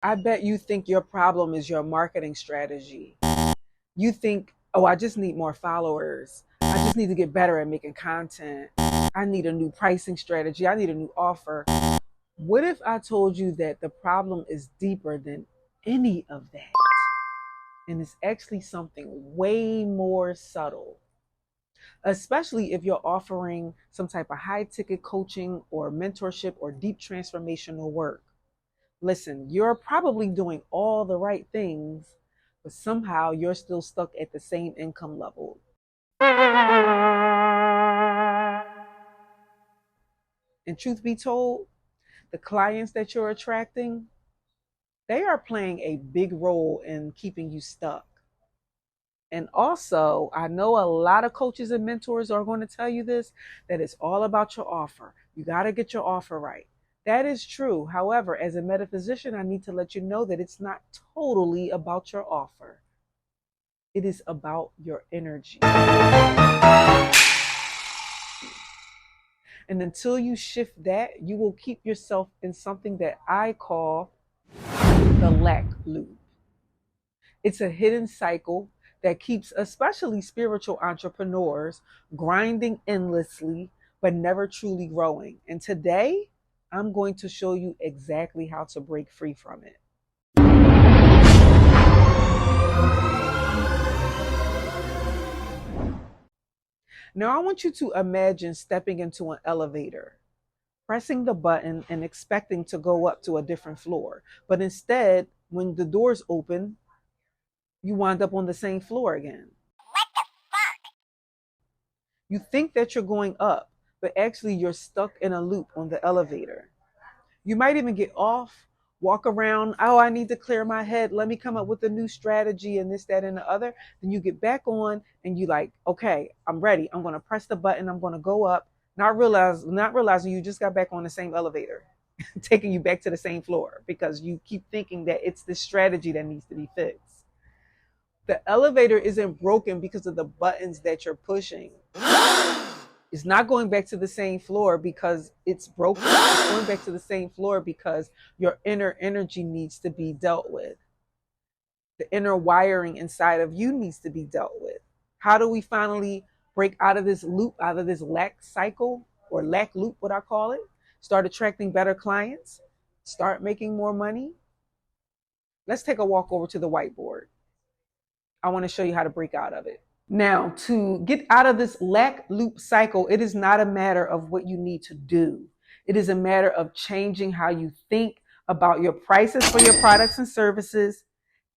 I bet you think your problem is your marketing strategy. You think, oh, I just need more followers. I just need to get better at making content. I need a new pricing strategy. I need a new offer. What if I told you that the problem is deeper than any of that? And it's actually something way more subtle, especially if you're offering some type of high ticket coaching or mentorship or deep transformational work. Listen, you're probably doing all the right things, but somehow you're still stuck at the same income level. And truth be told, the clients that you're attracting, they are playing a big role in keeping you stuck. And also, I know a lot of coaches and mentors are going to tell you this, that it's all about your offer. You got to get your offer right. That is true. However, as a metaphysician, I need to let you know that it's not totally about your offer. It is about your energy. And until you shift that, you will keep yourself in something that I call the lack loop. It's a hidden cycle that keeps especially spiritual entrepreneurs grinding endlessly but never truly growing. And today, I'm going to show you exactly how to break free from it. Now, I want you to imagine stepping into an elevator, pressing the button and expecting to go up to a different floor. But instead, when the doors open, you wind up on the same floor again. You think that you're going up, but actually you're stuck in a loop on the elevator. You might even get off, walk around. Oh, I need to clear my head. Let me come up with a new strategy and this, that, and the other. Then you get back on and you like, okay, I'm ready. I'm going to press the button. I'm going to go up. Not realizing you just got back on the same elevator, taking you back to the same floor because you keep thinking that it's the strategy that needs to be fixed. The elevator isn't broken because of the buttons that you're pushing. It's not going back to the same floor because it's broken. It's going back to the same floor because your inner energy needs to be dealt with. The inner wiring inside of you needs to be dealt with. How do we finally break out of this loop, out of this lack cycle or lack loop, what I call it? Start attracting better clients, start making more money. Let's take a walk over to the whiteboard. I want to show you how to break out of it. Now, to get out of this lack loop cycle, it is not a matter of what you need to do. It is a matter of changing how you think about your prices for your products and services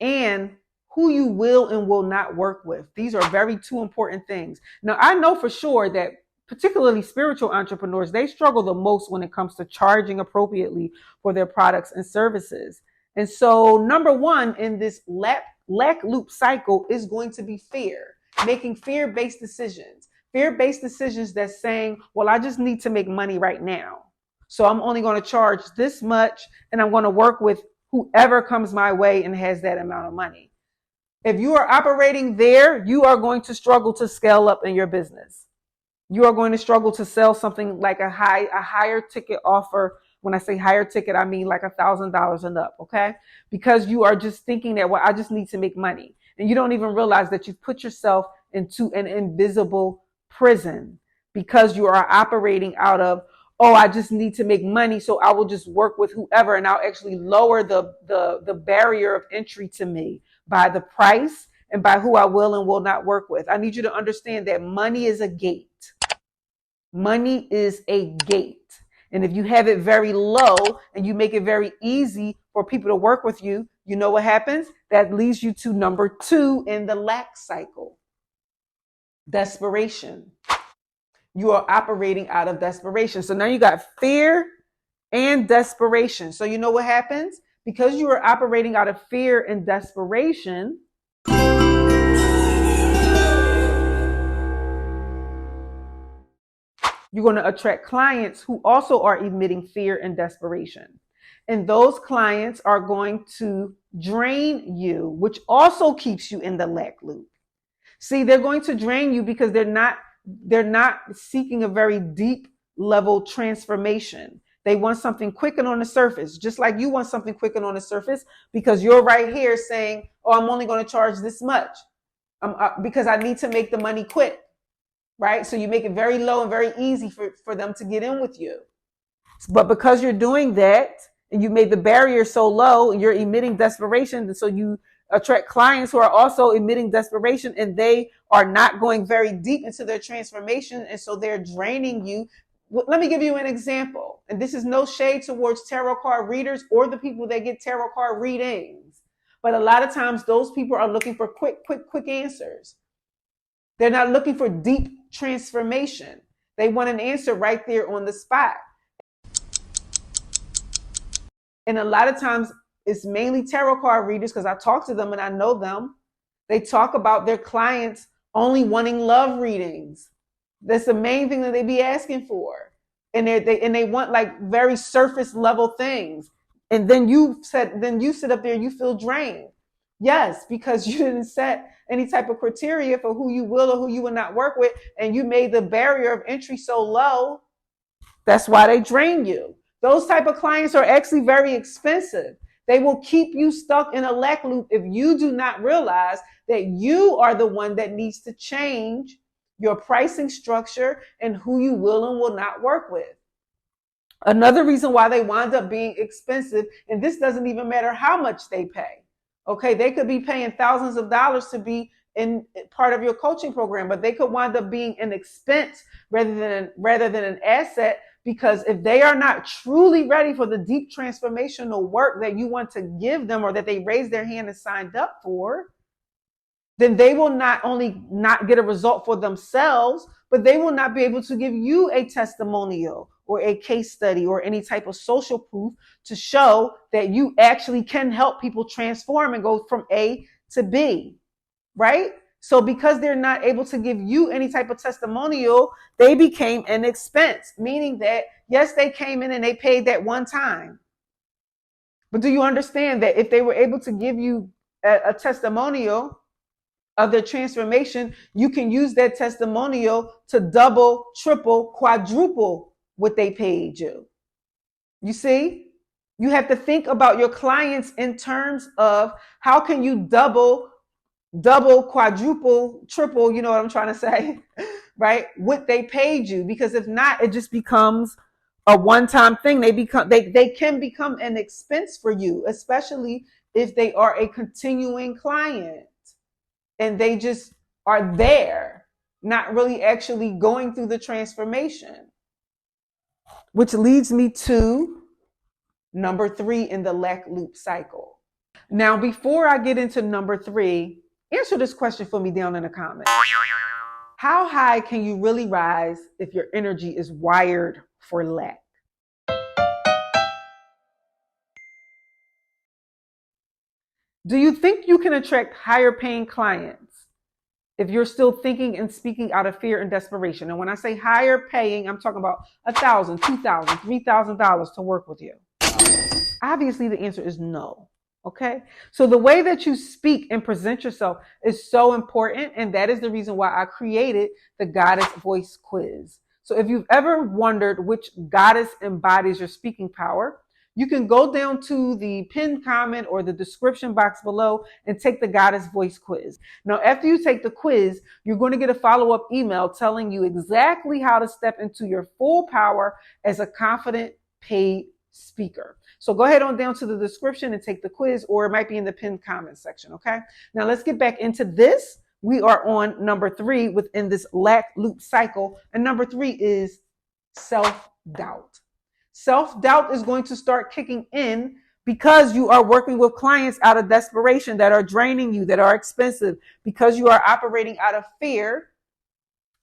and who you will and will not work with. These are very two important things. Now, I know for sure that particularly spiritual entrepreneurs, they struggle the most when it comes to charging appropriately for their products and services. And so, number one in this lack loop cycle is going to be fear. Making fear-based decisions. Fear-based decisions that's saying, well, I just need to make money right now. So I'm only going to charge this much and I'm going to work with whoever comes my way and has that amount of money. If you are operating there, you are going to struggle to scale up in your business. You are going to struggle to sell something like a higher ticket offer. When I say higher ticket, I mean like $1,000 and up, okay? Because you are just thinking that, well, I just need to make money. And you don't even realize that you've put yourself into an invisible prison because you are operating out of, oh, I just need to make money, so I will just work with whoever, and I'll actually lower the barrier of entry to me by the price and by who I will and will not work with. I need you to understand that money is a gate. Money is a gate. And if you have it very low and you make it very easy for people to work with you, you know what happens? That leads you to number two in the lack cycle. Desperation. You are operating out of desperation. So now you got fear and desperation. So you know what happens? Because you are operating out of fear and desperation, you're going to attract clients who also are emitting fear and desperation. And those clients are going to drain you, which also keeps you in the lack loop. See, they're going to drain you because they're not seeking a very deep level transformation. They want something quick and on the surface, just like you want something quick and on the surface, because you're right here saying, oh, I'm only going to charge this much because I need to make the money quick, right? So you make it very low and very easy for them to get in with you. But because you're doing that and you made the barrier so low, you're emitting desperation. And so you attract clients who are also emitting desperation, and they are not going very deep into their transformation. And so they're draining you. Let me give you an example. And this is no shade towards tarot card readers or the people that get tarot card readings. But a lot of times those people are looking for quick answers. They're not looking for deep transformation. They want an answer right there on the spot. And a lot of times it's mainly tarot card readers, because I talk to them and I know them. They talk about their clients only wanting love readings. That's the main thing that they be asking for. And they want like very surface level things. And then you sit up there and you feel drained. Yes, because you didn't set any type of criteria for who you will or who you will not work with. And you made the barrier of entry so low. That's why they drain you. Those type of clients are actually very expensive. They will keep you stuck in a lack loop if you do not realize that you are the one that needs to change your pricing structure and who you will and will not work with. Another reason why they wind up being expensive, and this doesn't even matter how much they pay. Okay, they could be paying thousands of dollars to be in part of your coaching program, but they could wind up being an expense rather than an asset. Because if they are not truly ready for the deep transformational work that you want to give them, or that they raised their hand and signed up for, then they will not only not get a result for themselves, but they will not be able to give you a testimonial or a case study or any type of social proof to show that you actually can help people transform and go from A to B, right? So because they're not able to give you any type of testimonial, they became an expense, meaning that, yes, they came in and they paid that one time. But do you understand that if they were able to give you a testimonial of their transformation, you can use that testimonial to double, triple, quadruple what they paid you? You see, you have to think about your clients in terms of how can you double, quadruple, triple, you know what I'm trying to say, right? What they paid you. Because if not, it just becomes a one-time thing. They can become an expense for you, especially if they are a continuing client and they just are there, not really actually going through the transformation. Which leads me to number 3 in the lack loop cycle. Now, before I get into number 3, answer this question for me down in the comments. How high can you really rise if your energy is wired for lack? Do you think you can attract higher paying clients if you're still thinking and speaking out of fear and desperation? And when I say higher paying, I'm talking about $1,000, $2,000, $3,000 to work with you. Obviously, the answer is no. Okay, so the way that you speak and present yourself is so important, and that is the reason why I created the Goddess Voice Quiz. So if you've ever wondered which goddess embodies your speaking power, you can go down to the pinned comment or the description box below and take the Goddess Voice Quiz. Now, after you take the quiz, you're going to get a follow-up email telling you exactly how to step into your full power as a confident paid speaker. So go ahead on down to the description and take the quiz, or it might be in the pinned comment section. Okay. Now let's get back into this. We are on number 3 within this lack loop cycle. And number 3 is self-doubt. Self-doubt is going to start kicking in because you are working with clients out of desperation that are draining you, that are expensive. Because you are operating out of fear,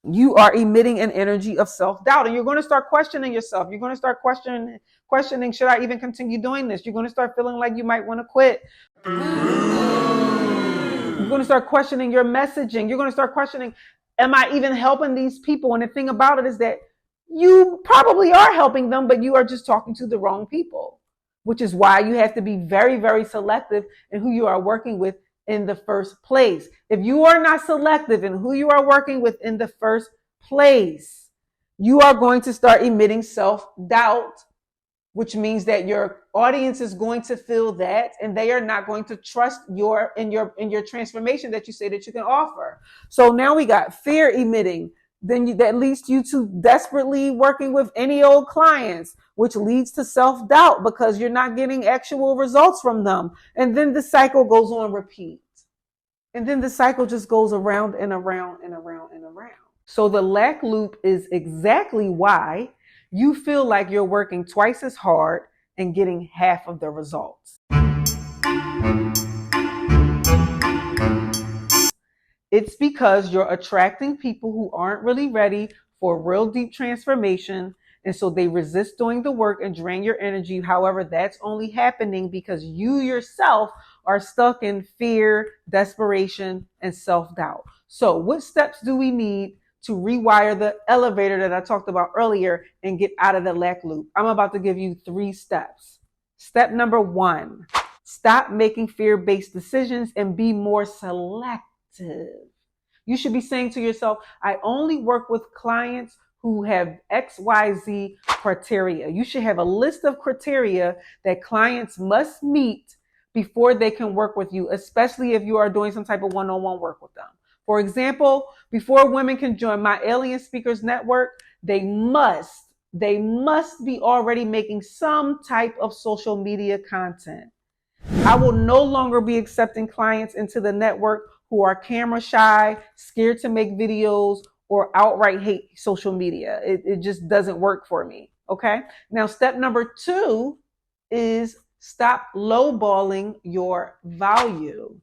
you are emitting an energy of self-doubt, and you're going to start questioning yourself. You're going to start questioning, should I even continue doing this? You're going to start feeling like you might want to quit. You're going to start questioning your messaging. You're going to start questioning, am I even helping these people? And the thing about it is that you probably are helping them, but you are just talking to the wrong people, which is why you have to be very, very selective in who you are working with in the first place. If you are not selective in who you are working with in the first place, you are going to start emitting self-doubt which means that your audience is going to feel that, and they are not going to trust your transformation that you say that you can offer. So now we got fear emitting. Then that leads you to desperately working with any old clients, which leads to self-doubt because you're not getting actual results from them. And then the cycle goes on repeat. And then the cycle just goes around and around and around and around. So the lack loop is exactly why you feel like you're working twice as hard and getting half of the results. It's because you're attracting people who aren't really ready for real deep transformation. And so they resist doing the work and drain your energy. However, that's only happening because you yourself are stuck in fear, desperation, and self-doubt. So what steps do we need to rewire the elevator that I talked about earlier and get out of the lack loop? I'm about to give you 3 steps. Step number 1, stop making fear-based decisions and be more selective. You should be saying to yourself, I only work with clients who have XYZ criteria. You should have a list of criteria that clients must meet before they can work with you, especially if you are doing some type of one-on-one work with them. For example, before women can join my Alien Speakers Network, they must be already making some type of social media content. I will no longer be accepting clients into the network who are camera shy, scared to make videos, or outright hate social media. It just doesn't work for me. Okay. Now, step number 2 is stop lowballing your value.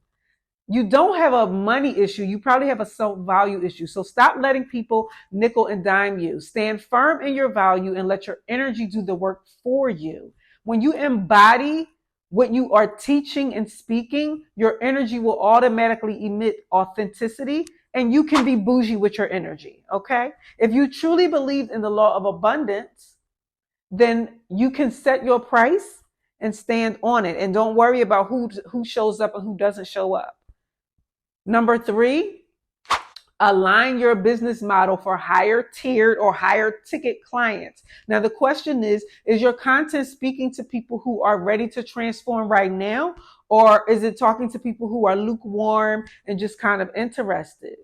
You don't have a money issue. You probably have a self-value issue. So stop letting people nickel and dime you. Stand firm in your value and let your energy do the work for you. When you embody what you are teaching and speaking, your energy will automatically emit authenticity, and you can be bougie with your energy, okay? If you truly believe in the law of abundance, then you can set your price and stand on it, and don't worry about who shows up and who doesn't show up. Number 3, align your business model for higher tiered or higher ticket clients. Now, the question is your content speaking to people who are ready to transform right now? Or is it talking to people who are lukewarm and just kind of interested?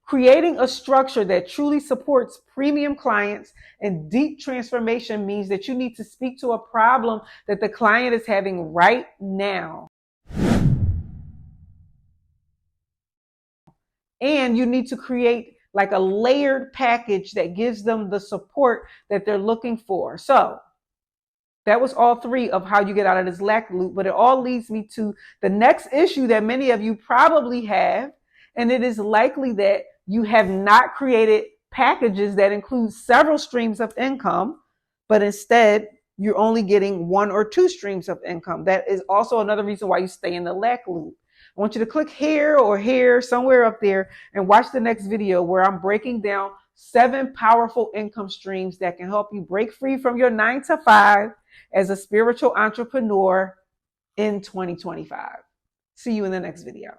Creating a structure that truly supports premium clients and deep transformation means that you need to speak to a problem that the client is having right now. And you need to create like a layered package that gives them the support that they're looking for. So that was all 3 of how you get out of this lack loop. But it all leads me to the next issue that many of you probably have. And it is likely that you have not created packages that include several streams of income, but instead you're only getting 1 or 2 streams of income. That is also another reason why you stay in the lack loop. I want you to click here or here, somewhere up there, and watch the next video where I'm breaking down 7 powerful income streams that can help you break free from your 9-to-5 as a spiritual entrepreneur in 2025. See you in the next video.